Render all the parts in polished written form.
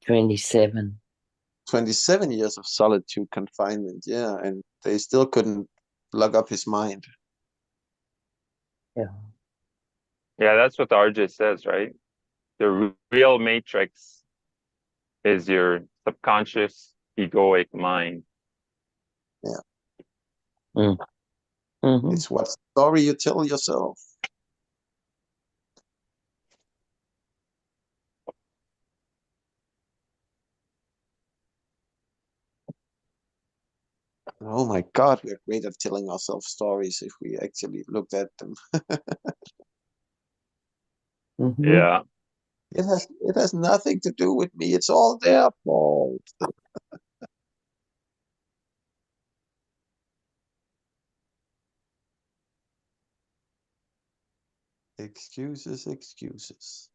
27. 27 years of solitude confinement, yeah, and they still couldn't lock up his mind. Yeah. Yeah, that's what RJ says, right? The real matrix is your subconscious egoic mind. Yeah. Mm. Mm-hmm. It's what story you tell yourself. Oh my God, we're great at telling ourselves stories if we actually looked at them. Mm-hmm. Yeah. It has nothing to do with me. It's all their fault. Excuses, excuses.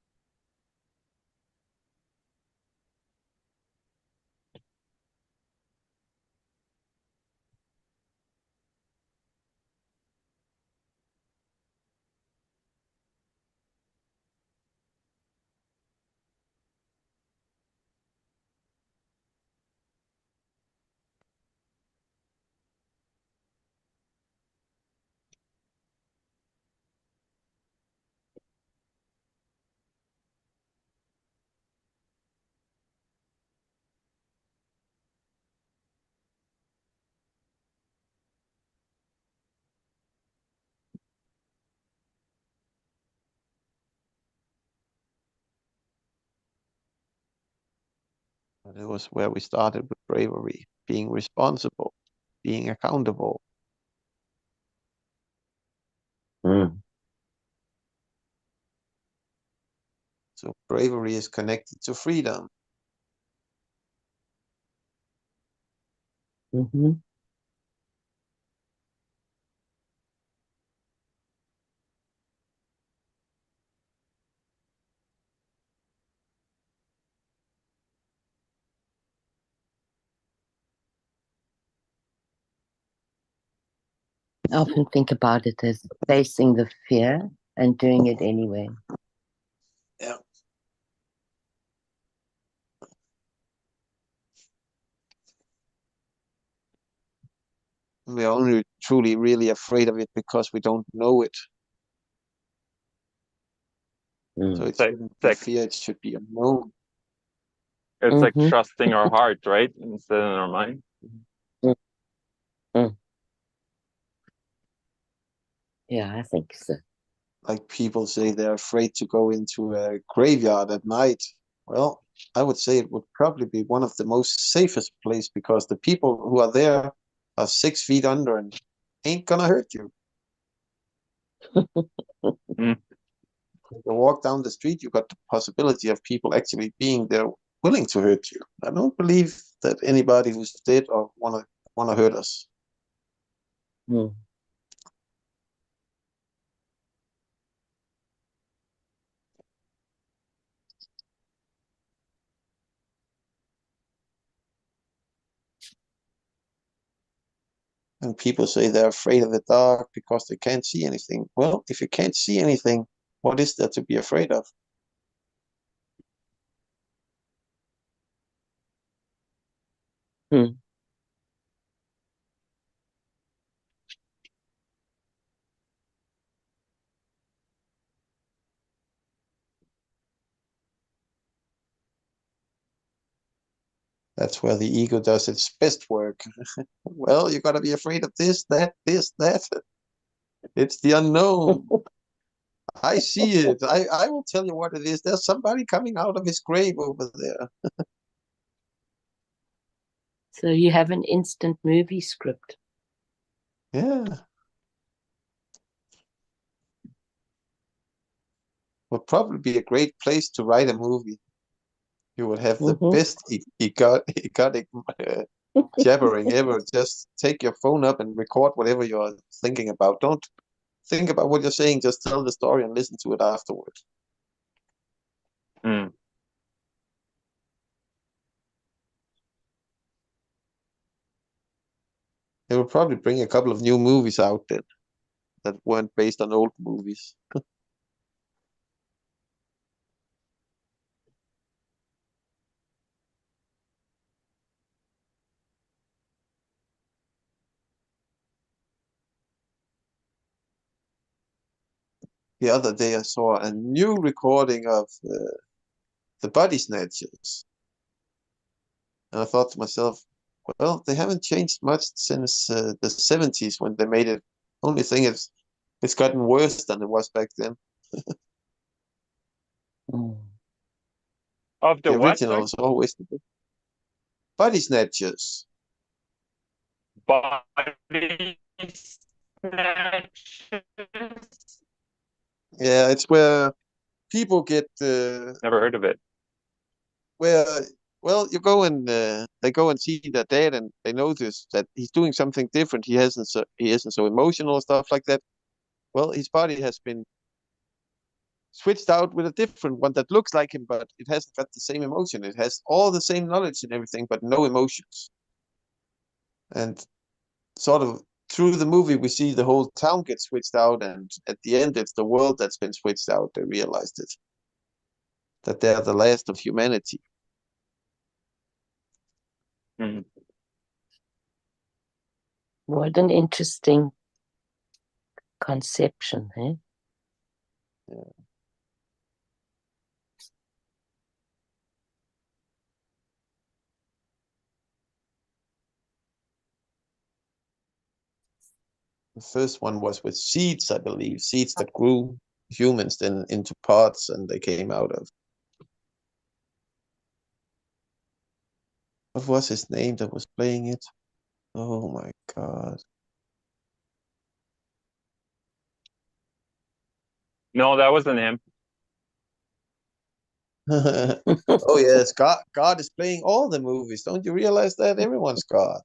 That was where we started with bravery, being responsible, being accountable. Mm. So bravery is connected to freedom. Mm-hmm. I often think about it as facing the fear and doing it anyway. Yeah. We're only truly really afraid of it because we don't know it. So Mm. it It's shouldn't be like fear, it should be unknown. it's like Mm-hmm. trusting our heart, right? Instead of our mind. Mm-hmm. Yeah, I think so. Like people say they're afraid to go into a graveyard at night. Well, I would say it would probably be one of the most safest place because the people who are there are 6 feet under and ain't gonna hurt you. Mm. You walk down the street, you got the possibility of people actually being there willing to hurt you. I don't believe that anybody who's dead or wanna hurt us. Mm. And people say they're afraid of the dark because they can't see anything. Well, if you can't see anything, what is there to be afraid of? Mm. That's where the ego does its best work. Well, you gotta be afraid of this, that, this, that. It's the unknown. I see it. I will tell you what it is. There's somebody coming out of his grave over there. So you have an instant movie script. Yeah. Would probably be a great place to write a movie. You would have the Mm-hmm. best egotic jabbering ever. Just take your phone up and record whatever you're thinking about. Don't think about what you're saying. Just tell the story and listen to it afterwards. Mm. It will probably bring a couple of new movies out then that weren't based on old movies. the other day I saw a new recording of the Body Snatchers. And I thought to myself, well, they haven't changed much since the 70s when they made it. Only thing is, it's gotten worse than it was back then. Mm. Of the The what? original Sorry? is always the best. Body Snatchers. Body snatchers? Yeah, it's where people get Never heard of it. where well you go and they go and see their dad and they notice that he's doing something different. He isn't so emotional, stuff like that. Well, his body has been switched out with a different one that looks like him, but it hasn't got the same emotion. It has all the same knowledge and everything, but no emotions. And sort of through the movie, we see the whole town get switched out, and at the end, it's the world that's been switched out. They realized it, that they're the last of humanity. Mhm. What an interesting conception, eh? Yeah. The first one was with seeds, I believe, seeds that grew humans then into pods, and they came out of. What was his name that was playing it? Oh my God. No, that wasn't him. Oh yes, God. God is playing all the movies. Don't you realize that everyone's God?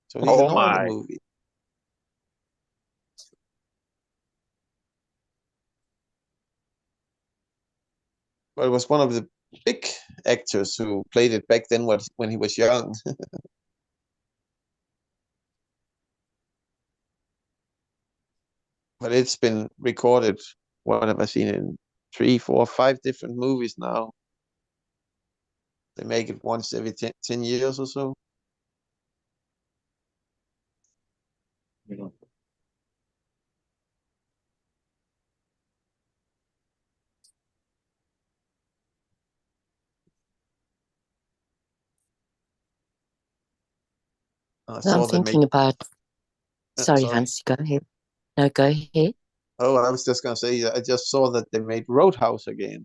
So he's in Oh all the my. movies. But it was one of the big actors who played it back then when he was young. But it's been recorded. What have I seen in 3, 4, 5 different movies now? They make it once every 10 years or so. I I'm saw they make. thinking about, sorry, Sorry. Hans, go ahead. No, go ahead. Oh, I was just gonna say, I just saw that they made Roadhouse again.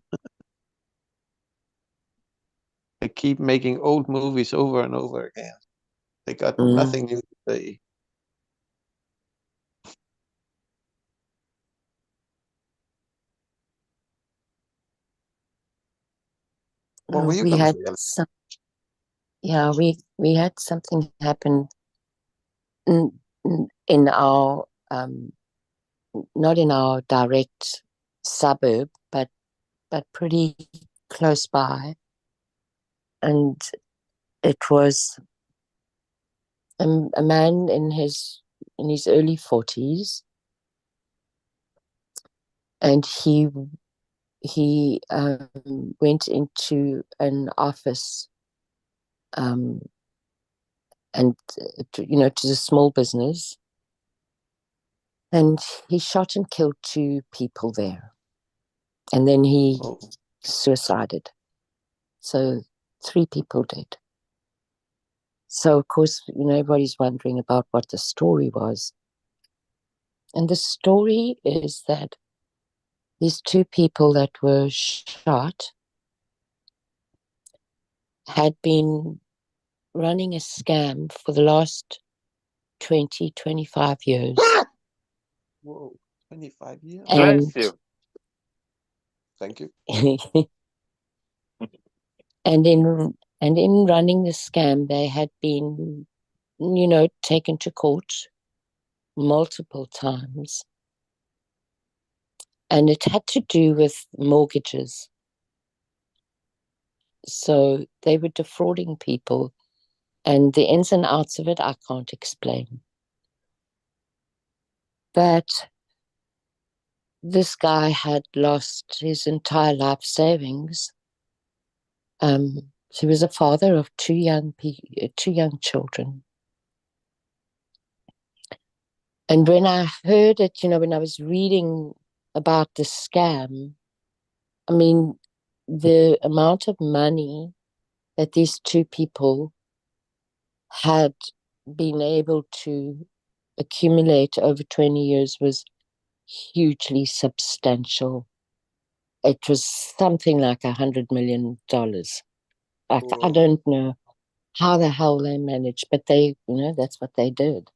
They keep making old movies over and over again. They got Mm. nothing new to say. What were you We gonna had say? some, yeah, we had something happen in our, not in our direct suburb, but pretty close by. And it was a man in his early 40s, and he went into an office, um, and to the small business, and he shot and killed 2 people there, and then he Oh, suicided. So 3 people dead. So of course, everybody's wondering about what the story was, and the story is that these 2 people that were shot had been running a scam for the last 20, 25 years. whoa, 25 years. And Bless you. Thank you. and in running the scam, they had been, taken to court multiple times. And it had to do with mortgages. So they were defrauding people, and the ins and outs of it I can't explain. But this guy had lost his entire life savings. He was a father of 2 young children, And when I heard it, when I was reading about the scam, I mean, the amount of money that these two people had been able to accumulate over 20 years was hugely substantial. It was something like $100 million. I Whoa. don't know how the hell they managed, but they, that's what they did.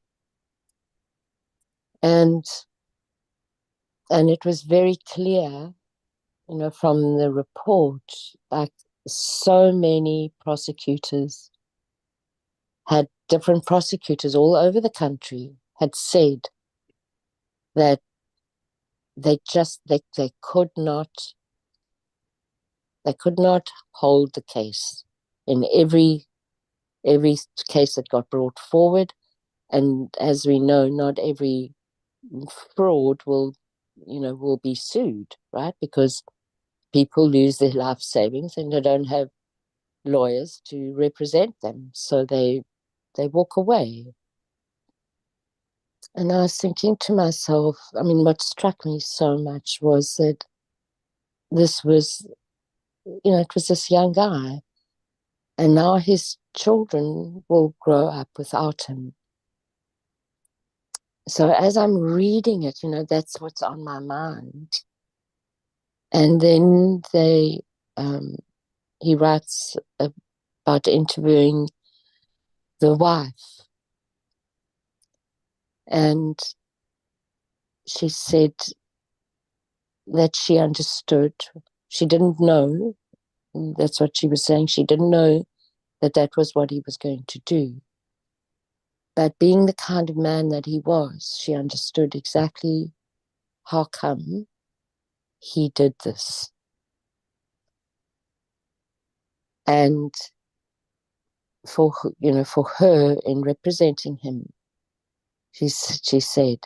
And it was very clear, from the report, like so many prosecutors different prosecutors all over the country had said that they could not hold the case in every case that got brought forward. And as we know, not every fraud will be sued, right? Because people lose their life savings and they don't have lawyers to represent them, so they walk away. And I was thinking to myself, I mean, what struck me so much was that this was, it was this young guy, and now his children will grow up without him. So as I'm reading it, that's what's on my mind. And then he writes about interviewing the wife. And she said that she understood. She didn't know. That's what she was saying. She didn't know that was what he was going to do. But being the kind of man that he was, she understood exactly how come he did this. And for her, in representing him, she said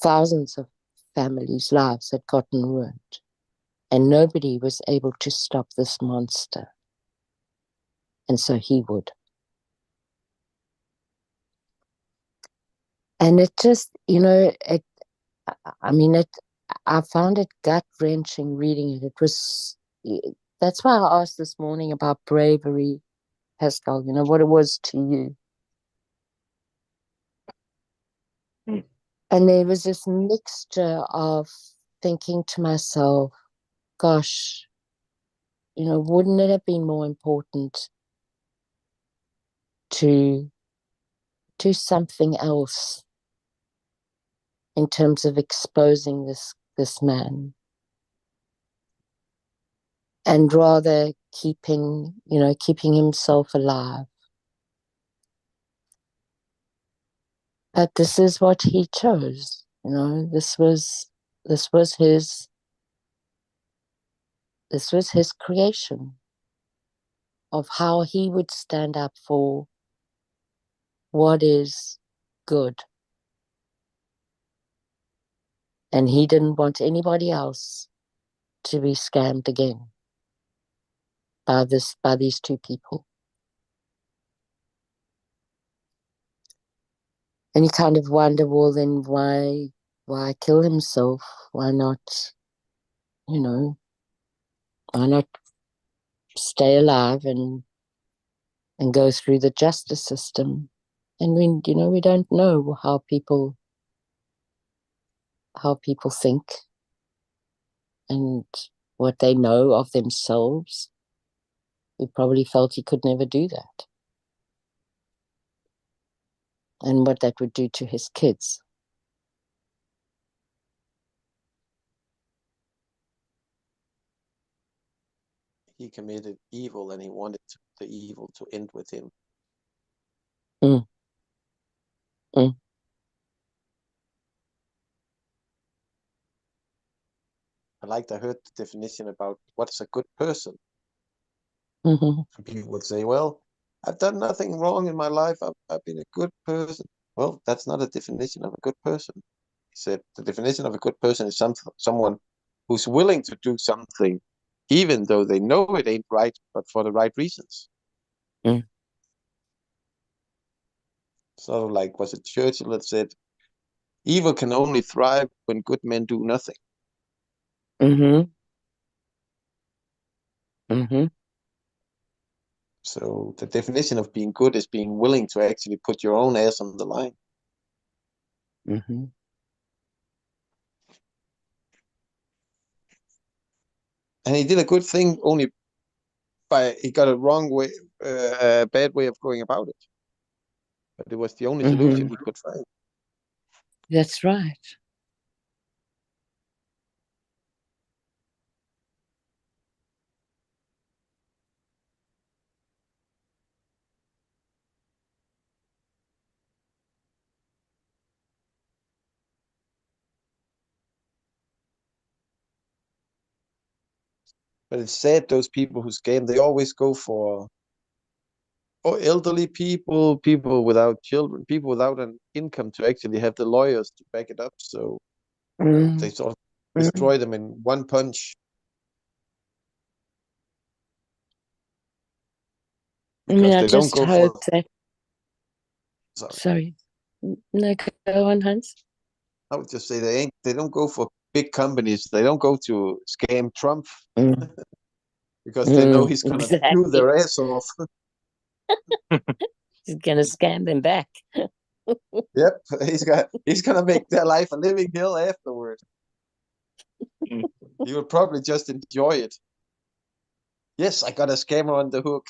thousands of families' lives had gotten ruined, and nobody was able to stop this monster. And so he would. And it just, I found it gut-wrenching reading it. That's why I asked this morning about bravery, Pascal, what it was to you. And there was this mixture of thinking to myself, gosh, wouldn't it have been more important to do something else in terms of exposing this man, and rather keeping himself alive? But this is what he chose. This was his creation of how he would stand up for what is good. And he didn't want anybody else to be scammed again by these two people. And you kind of wonder, well, then why kill himself? Why not, why not stay alive and go through the justice system? And we don't know how people think and what they know of themselves. He probably felt he could never do that, and what that would do to his kids. He committed evil and he wanted the evil to end with him. Mm. Mm. I heard the definition about what is a good person. Mm-hmm. And people would say, well, I've done nothing wrong in my life. I've been a good person. Well, that's not a definition of a good person. He said the definition of a good person is someone who's willing to do something, even though they know it ain't right, but for the right reasons. Mm. Sort of like, was it Churchill that said, "Evil can only thrive when good men do nothing." Mm-hmm. Mm-hmm. So the definition of being good is being willing to actually put your own ass on the line. Mm-hmm. And he did a good thing only by he got a wrong way, a bad way of going about it. But it was the only solution Mm-hmm. he could find. That's right. But it's sad those people who scam, they always go for elderly people, people without children, people without an income to actually have the lawyers to back it up. So Mm-hmm. they sort of destroy them in one punch I mean, because I they don't just go for. hope that. Sorry, Sorry. No, go on, Hans. I would just say they don't go for big companies. They don't go to scam Trump Mm. because they know he's gonna chew Exactly. their ass off. He's gonna scam them back. Yep, he's gonna make their life a living hell afterward. He will probably just enjoy it. Yes, I got a scammer on the hook.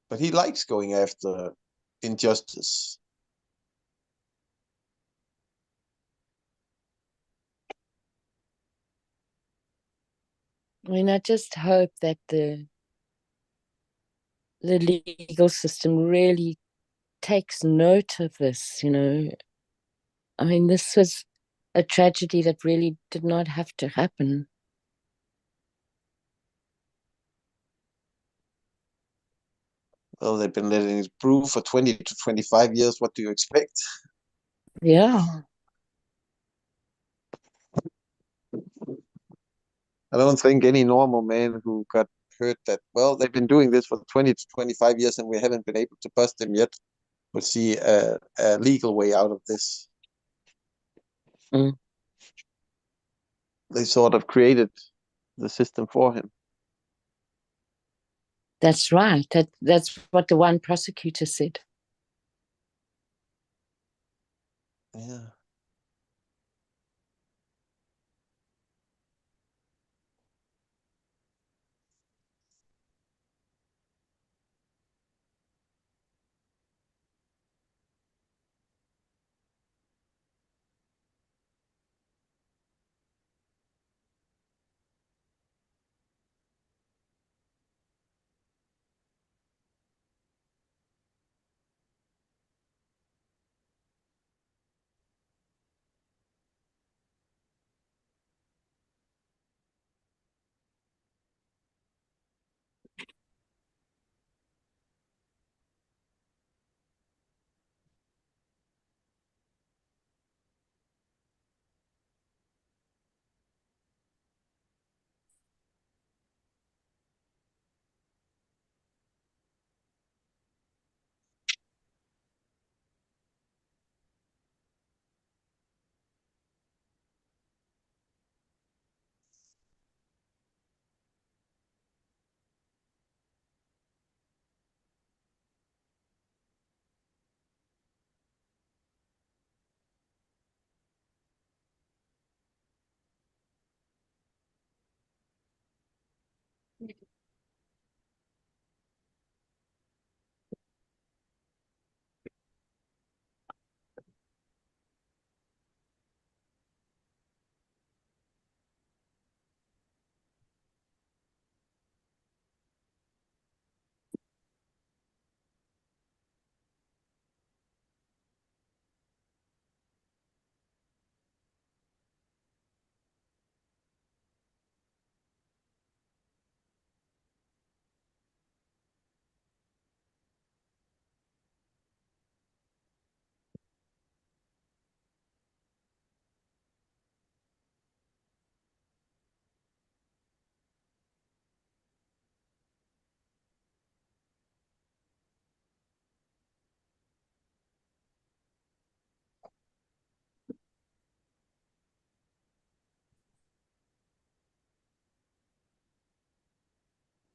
But he likes going after injustice. I mean, I just hope that the legal system really takes note of this, you know. I mean, this was a tragedy that really did not have to happen. Well, they've been letting it brew for 20 to 25 years. What do you expect? Yeah. I don't think any normal man who got hurt that, well, they've been doing this for 20 to 25 years and we haven't been able to bust them yet, will see a legal way out of this. Mm. They sort of created the system for him. That's right. That's what the one prosecutor said. Yeah.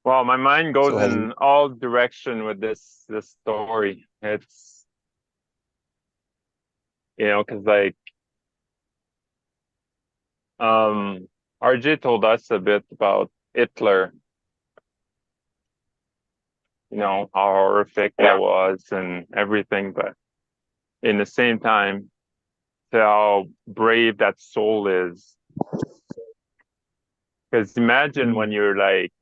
Well, my mind goes So have you, in all direction with this story. It's, because like RJ told us a bit about Hitler, how horrific that was and everything, but in the same time, to how brave that soul is. Because imagine when you're like,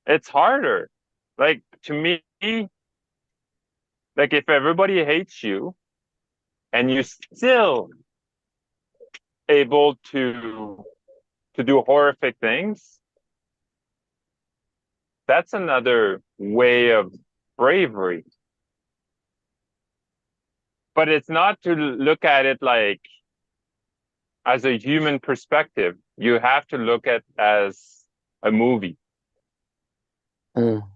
it's harder. Like to me, like if everybody hates you and you're still able to do horrific things, that's another way of bravery. But it's not to look at it like as a human perspective. You have to look at as a movie. Mm.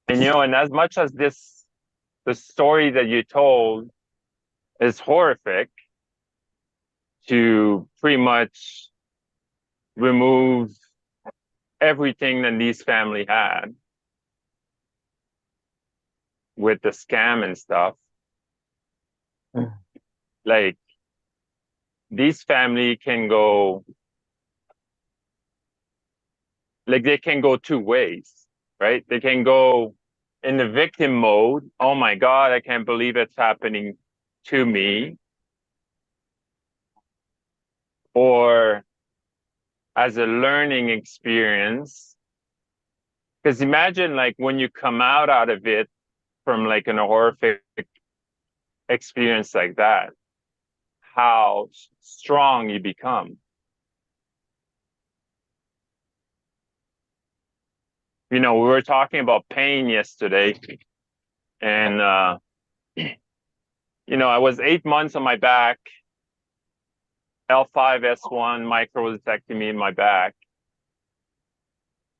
And and as much as the story that you told is horrific, to pretty much remove everything that these family had with the scam and stuff. Like these family can go, like they can go two ways, right? They can go in the victim mode. Oh my God, I can't believe it's happening to me. Or as a learning experience. Because imagine like when you come out of it from like an horrific experience like that, how strong you become. We were talking about pain yesterday, and I was 8 months on my back, L5-S1 microvasectomy in my back,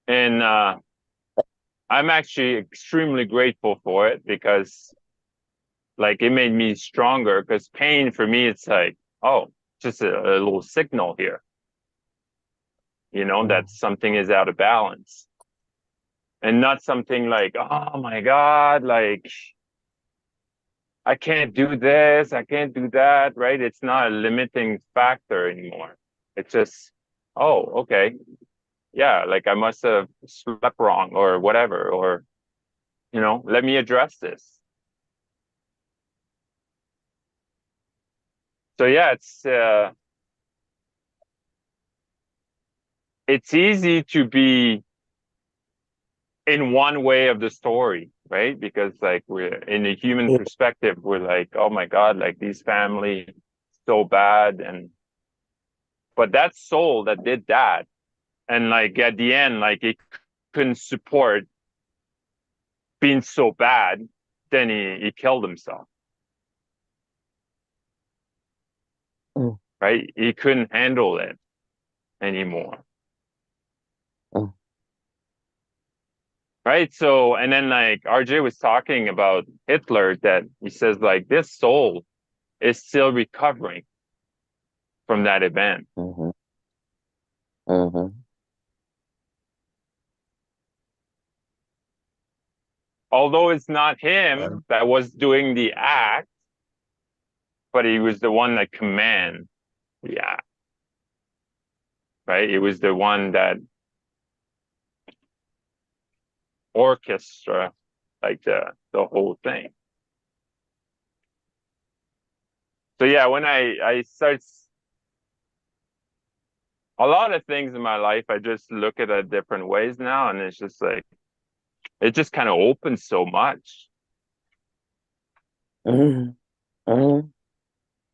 and I'm actually extremely grateful for it because, like, it made me stronger. Because pain for me, it's like, oh, just a little signal here, that something is out of balance. And not something like, oh my God, like, I can't do this, I can't do that, right? It's not a limiting factor anymore. It's just, oh, okay. Yeah, like I must have slept wrong or whatever, or, let me address this. So yeah, it's easy to be in one way of the story, right? Because like we're in a human perspective, we're like, oh my God, like these family so bad. But that soul that did that, and like at the end, like it couldn't support being so bad, then he killed himself. Right? He couldn't handle it anymore. Right? So, and then like RJ was talking about Hitler, that he says like this soul is still recovering from that event. Although it's not him that was doing the act, but he was the one that commanded the act. Right? It was the one that orchestra, like the whole thing. So yeah, when I start a lot of things in my life, I just look at it different ways now, and it's just like it just kind of opens so much.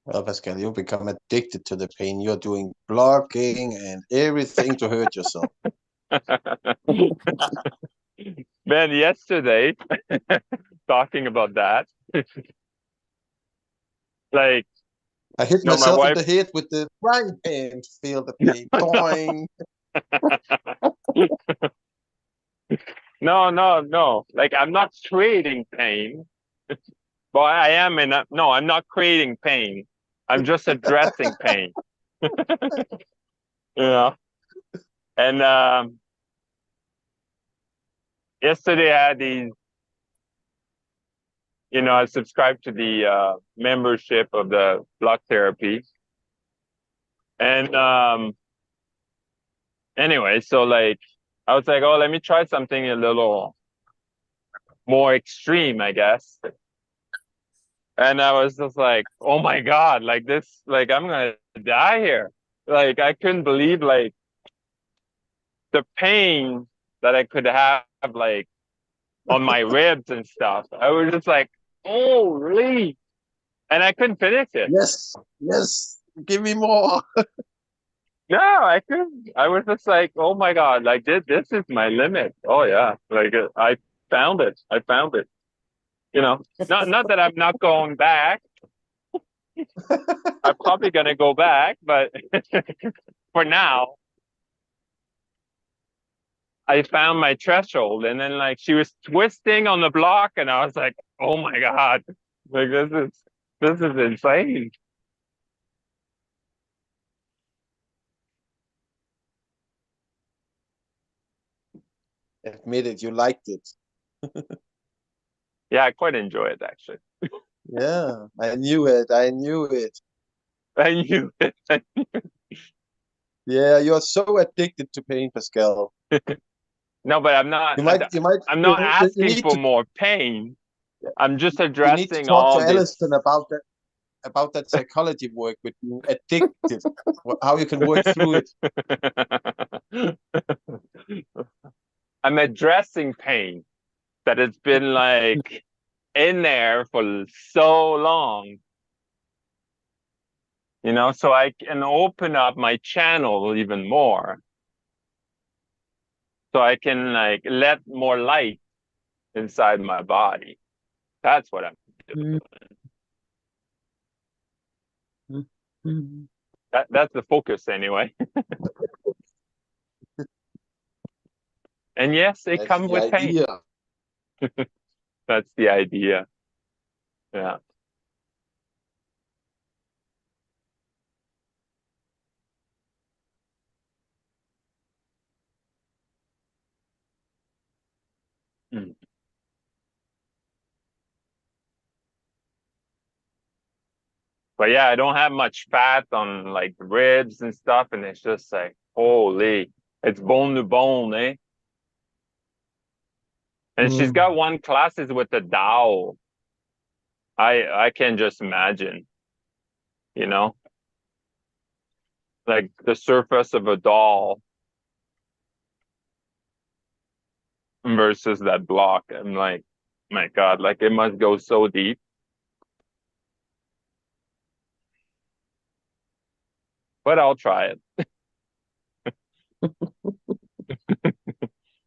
well, Pascal, you become addicted to the pain. You're doing blocking and everything to hurt yourself. Man, yesterday, talking about that, like I hit my myself in wife. the head with the right hand. Feel the pain. Boing. No. Like I'm not creating pain. But I am no, I'm not creating pain. I'm just addressing pain. You know, and yesterday I had these. I subscribed to the membership of the block therapy, and anyway, so like I was like, oh, let me try something a little more extreme, I guess. And I was just like, oh my God, like this, like I'm gonna die here. Like I couldn't believe like the pain that I could have like on my ribs and stuff. I was just like, oh, really? And I couldn't finish it. Yes, yes, give me more. No, I couldn't. I was just like, oh my God, like this is my limit. Oh yeah, like I found it. I found it. Not that I'm not going back. I'm probably gonna go back, but for now, I found my threshold. And then like she was twisting on the block, and I was like, oh my God, like this is insane. Admit it, you liked it. Yeah, I quite enjoy it actually. Yeah, I knew it. I knew it. I knew it. Yeah, you're so addicted to pain, Pascal. No, but I'm not. You might, I'm you, not you asking need for to, more pain. I'm just you need to addressing talk to all Alison this. about that psychology work with being addicted, how you can work through it. I'm addressing pain that has been like in there for so long, so I can open up my channel even more. So I can like let more light inside my body. That's what I'm doing. Mm. That's the focus anyway. And yes, it That's comes the with pain. idea. That's the idea. Yeah. Mm. But yeah, I don't have much fat on like ribs and stuff, and it's just like, holy, it's bone to bone, eh? And she's got one classes with the dowel. I can just imagine, you know, like the surface of a doll versus that block. I'm like, my God, like it must go so deep. But I'll try it.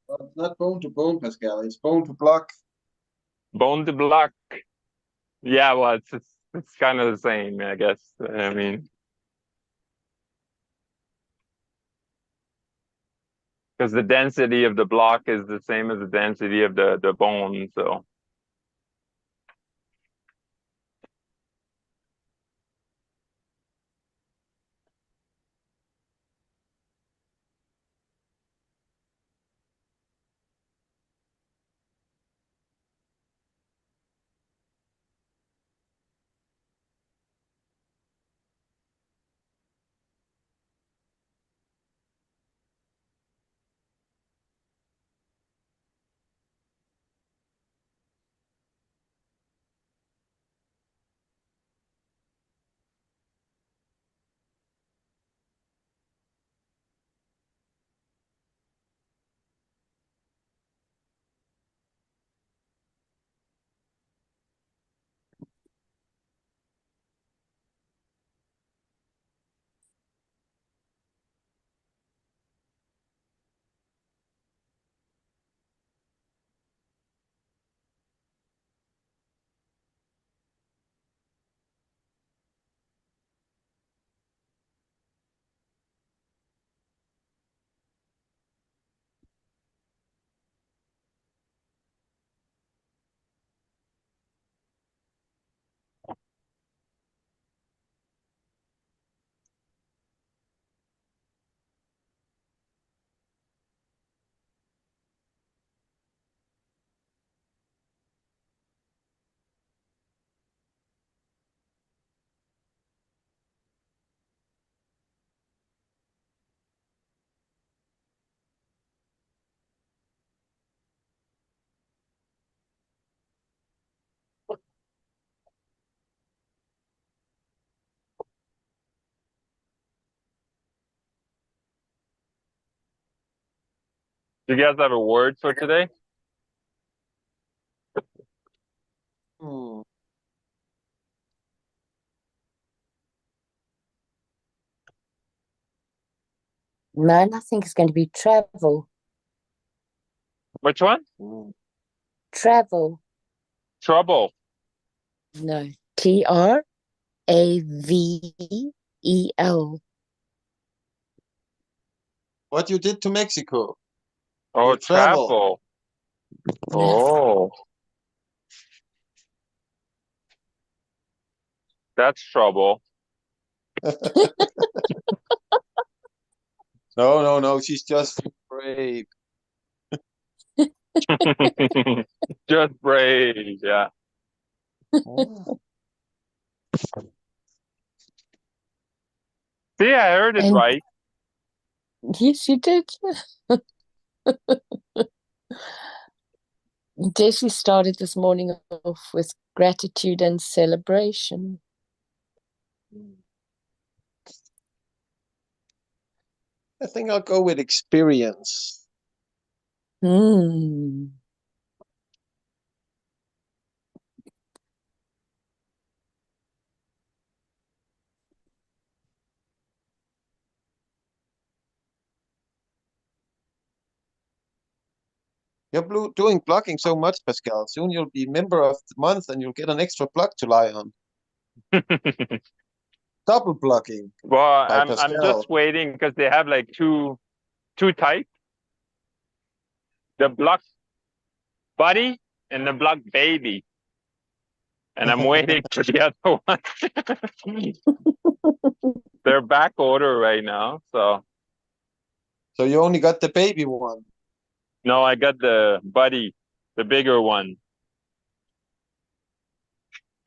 Well, it's not bone to bone, Pascal. It's bone to block. Bone to block. Yeah, well, it's kind of the same, I guess. I mean, because the density of the block is the same as the density of the bone. So Do you guys have a word for today? Hmm. Mine, I think, is going to be travel. Which one? Hmm. Travel. Trouble. No. Travel. What you did to Mexico? Oh, You travel. travel. Yes. Oh, that's trouble. No, no, no. She's just brave. Just brave. Yeah. Oh. See, I heard it And right. yes, you did. Jesse started this morning off with gratitude and celebration. I think I'll go with experience. Hmm. You're doing plugging so much, Pascal. Soon you'll be member of the month and you'll get an extra plug to lie on. Double plugging Well, by I'm just Pascal. waiting because they have like two types. The block buddy and the block baby. And I'm waiting for the other one. They're back order right now. So So you only got the baby one. no, I got the buddy, the bigger one.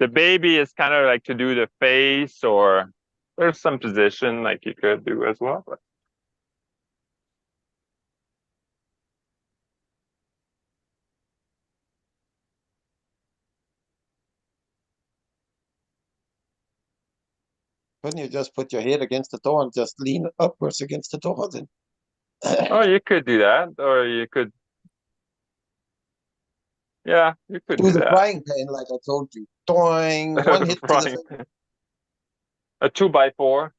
The baby is kind of like to do the face, or there's some position like you could do as well. But Couldn't you just put your head against the door and just lean upwards against the door then? oh, you could do that, or you could, yeah, you could Do do the that. frying pan like I told you. Doing one hit to the Frying pan. A 2x4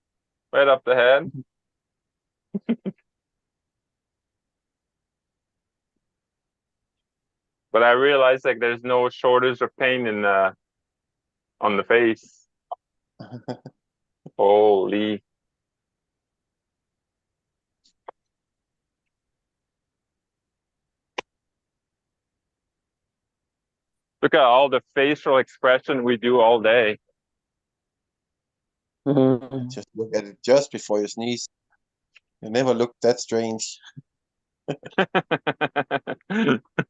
right up the head. But I realized like there's no shortage of pain in on the face. Holy. Look at all the facial expression we do all day. Hmm. Just look at it just before you sneeze. You never looked that strange.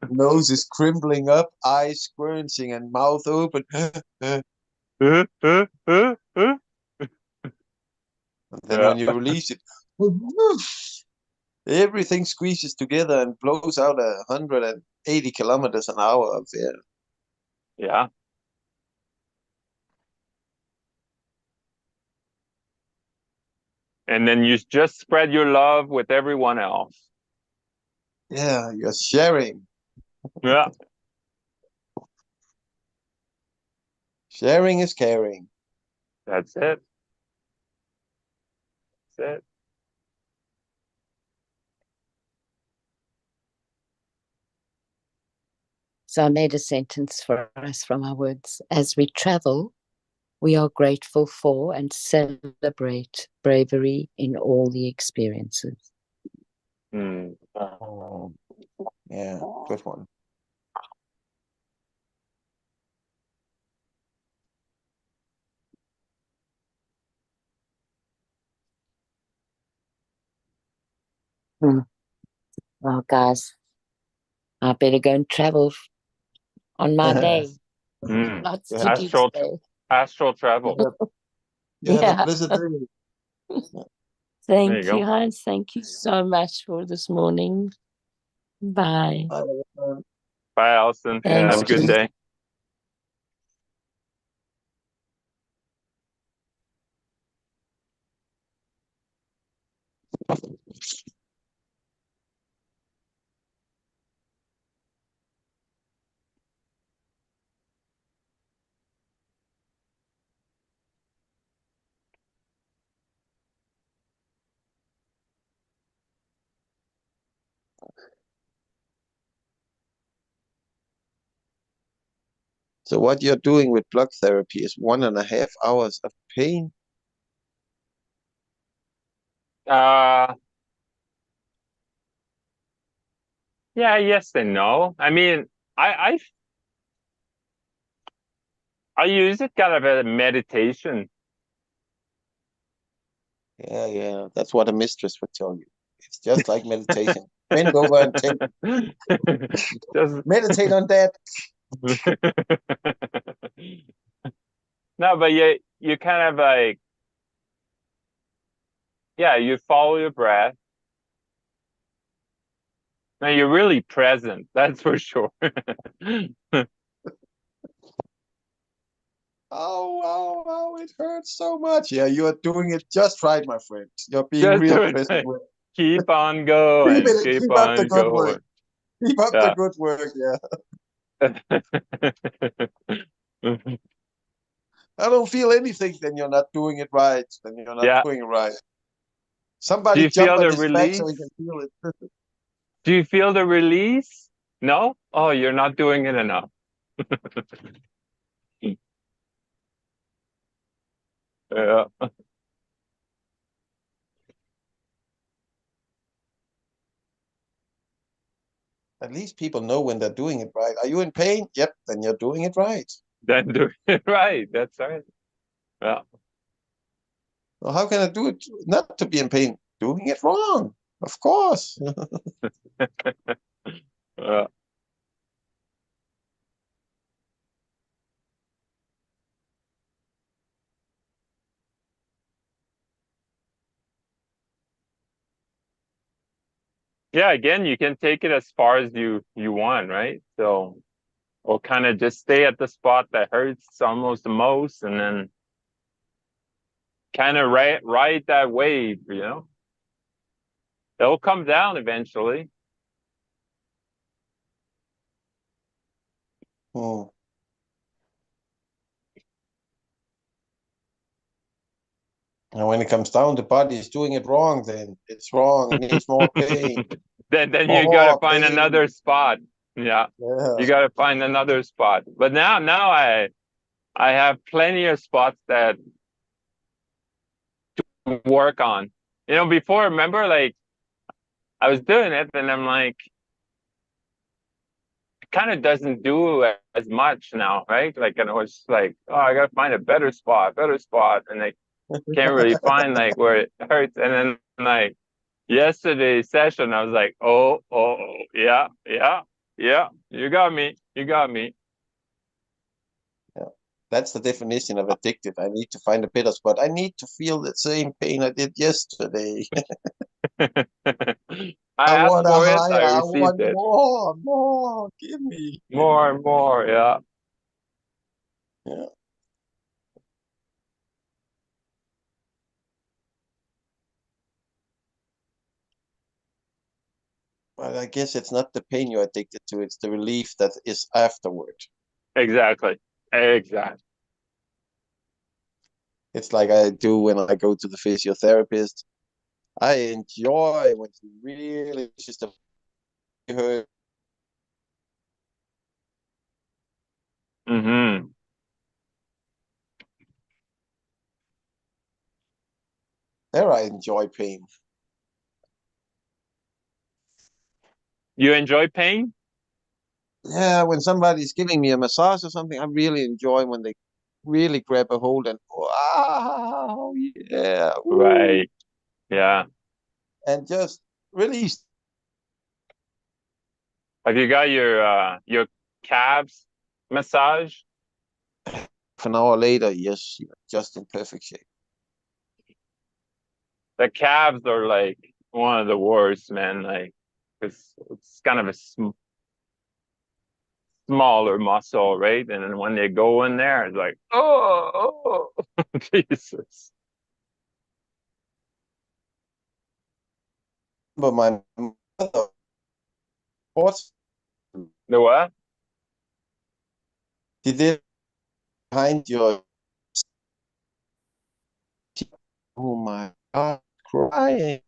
Nose is crimpling up, eyes squinching, and mouth open. And then Yeah, when you release it, everything squeezes together and blows out 180 kilometers an hour up there. yeah. And then you just spread your love with everyone else. Yeah, you're sharing. Yeah, Sharing is caring. that's it. That's it. So I made a sentence for us from our words. As we travel, we are grateful for and celebrate bravery in all the experiences. Hmm. Oh, yeah, good one. Well, guys, I better go and travel on my day. Hmm. Lots You to have, do Astral, today. astral you travel. have, you have a Yeah. blessed day. There you Thank you, go. Heinz. Thank you so much for this morning. Bye. Bye. Bye, Allison. Thanks, Have a good Keith. day. So what you're doing with blood therapy is 1.5 hours of pain. Uh, yeah, yes and no. I mean, I I use it kind of as a meditation. Yeah. That's what a mistress would tell you. It's just like meditation. Bend over and Just meditate on that. no, but you kind of like, yeah, you follow your breath. Now you're really present, that's for sure. Oh, it hurts so much. Yeah, you are doing it just right, my friend. You're being Just real do it. present Like, with keep on keep going, it, keep keep up the on good going. work. Keep up the Yeah. good work, yeah. I don't feel anything, then you're not doing it right. Then you're not Yeah. doing it right. Do Somebody you jump feel on the his back so he release? can feel it. Do you feel the release? No? Oh, you're not doing it enough. Yeah. At least people know when they're doing it right. Are you in pain? Yep, then you're doing it right. Then do it right. That's right. Yeah. Well, how can I do it not to be in pain? Doing it wrong, of course. Yeah. Yeah, again, you can take it as far as you want, right? So, or kind of just stay at the spot that hurts almost the most, and then kind of ride that wave, you know? It'll come down eventually. Hmm. And when it comes down, the body is doing it wrong, then it's wrong. It needs more pain. Then you gotta More find pain. another spot. Yeah, Yeah. you gotta find another spot. But now I have plenty of spots that work on. You know, before, remember, like I was doing it, and I'm like, it kind of doesn't do as much now, right? Like, and I was like, oh, I gotta find a better spot, and I can't really find like where it hurts. And then like yesterday's session, I was like, yeah, you got me. Yeah. That's the definition of addictive. I need to find a better spot. I need to feel the same pain I did yesterday. I I asked want a for it, higher. I I received want it. more. Give me. More and more, yeah. Yeah. But I guess it's not the pain you're addicted to, it's the relief that is afterward. Exactly. Exactly. It's like I do when I go to the physiotherapist. I enjoy when she really just hurt. Mm-hmm. There I enjoy pain. You enjoy pain? Yeah, when somebody's giving me a massage or something, I really enjoy when they really grab a hold and wow, yeah, ooh, Right. Yeah. and just release. Have you got your calves massage? Half an hour later, yes, you're just in perfect shape. The calves are like one of the worst, man. Like it's kind of a smaller muscle, right? And then when they go in there, it's like, Jesus. But my mother, sports, The what? she did behind your. Oh my God, crying,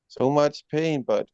so much pain, but